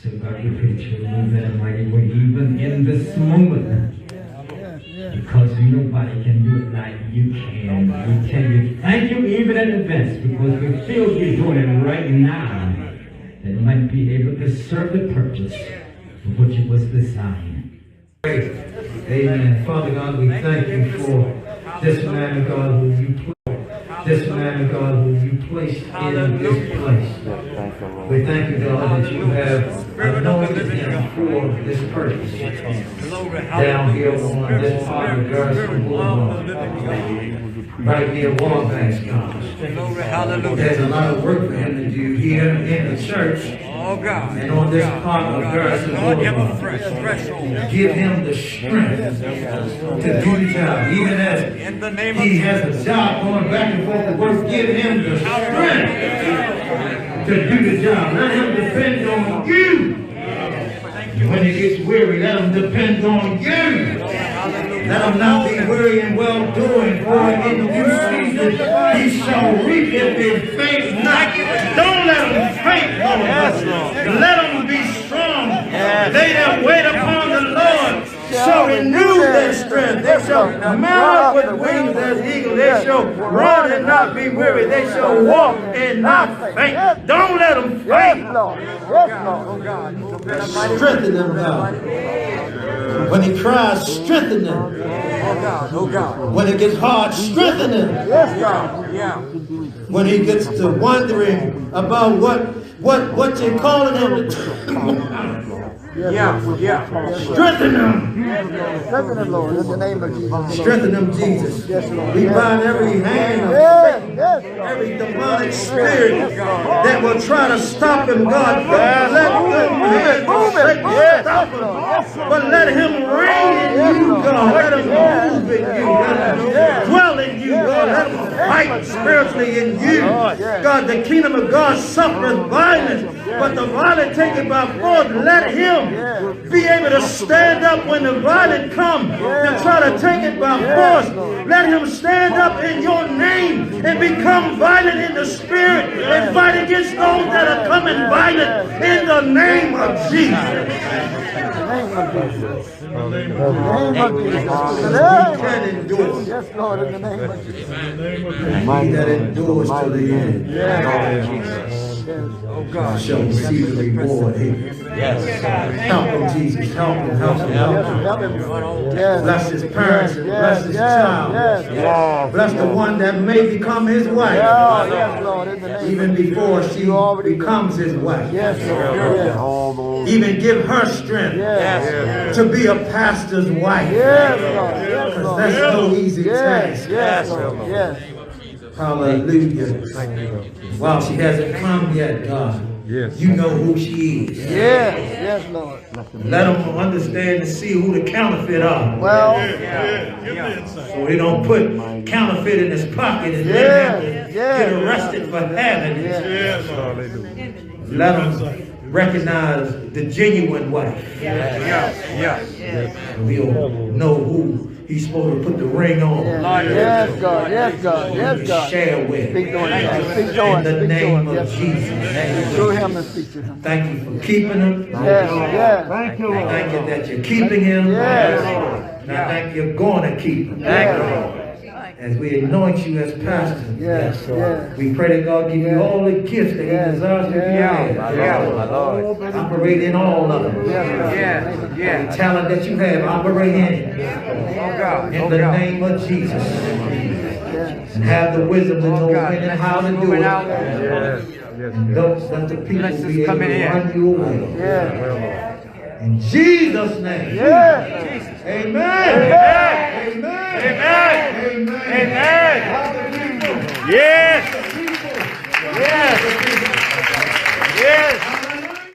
So God, we pray that you will move in a mighty way, even in this moment. Because nobody can do it like you can. We tell you thank you even in advance, because we feel you're doing it right now. That it might be able to serve the purpose for which it was designed. Amen. Father God, we thank you for this man of God who you placed. This man of God who you placed in this place. We thank you, God, that you have anointed him for this purpose. Down here on this part of Garrison Boulevard, right near Wabash, God. There's a lot of work for him to do here in the church. And on this part of Garrison Boulevard, give him the strength to do the job. Even as he has a job going back and forth to work, give him the strength to do the job. Let him depend on you. When he gets weary, let him depend on you. Let him not be weary in well-doing, for in due season he shall reap if he faint not. Don't let him faint, Lord. Let him be strong. They that wait upon the Lord shall renew their strength. They shall mount up with wings as eagles. They shall run and not be weary. They shall walk and not faint. Don't let them faint. Strengthen them, God. When he cries, strengthen them. When it gets hard, strengthen them. When he gets to wondering about what you're calling him to do. Strengthen them. Strengthen them, Lord, in the name of Jesus. Strengthen them, Jesus. We bind every hand of Satan, every demonic spirit that will try to stop him, God. Let the hand of Satan stop him. But let him reign in you, God. Let him move in you. Let him dwell in you, God. Let him fight spiritually in you. God, the kingdom of God suffereth violence, but the violent take it by force. Let him be able to stand up when the violent come to try to take it by force. Let him stand up in your name and become violent in the spirit and fight against those that are coming violent in the name of Jesus. In the name of Jesus. He can endure. Yes, Lord, in the name of Jesus. He that endures to the end. Yes. Oh God, shall receive the reward. Help him, Jesus. Help him. Help him. Help him. Bless his parents and bless his child. Bless the one that may become his wife. Even before she becomes his wife. Even give her strength to be a pastor's wife. Because that's no easy task. Hallelujah. While she hasn't come yet, God, you know who she is. Yes, Lord. Let them understand and see who the counterfeit are. So they don't put counterfeit in his pocket and then get arrested for having it. Let them recognize the genuine wife. We'll know who he's supposed to put the ring on. Yes, God. Yes, God. Yes, God. Share with. Speak to him. In the name of Jesus. Through him and speak to him. Thank you for keeping him. Yes. Thank you, Lord. Thank you that you're keeping him. Yes. And I thank you're going to keep him. Thank you, Lord. As we anoint you as pastor, we pray that God give you all the gifts that he desires to give. Operate in all of them. The talent that you have, operate in it. In the name of Jesus. And have the wisdom to know when and how to do it. And don't let the people be able to run you away. In Jesus' name. Amen. Amen. Amen. Amen. Yes. Yes. Yes.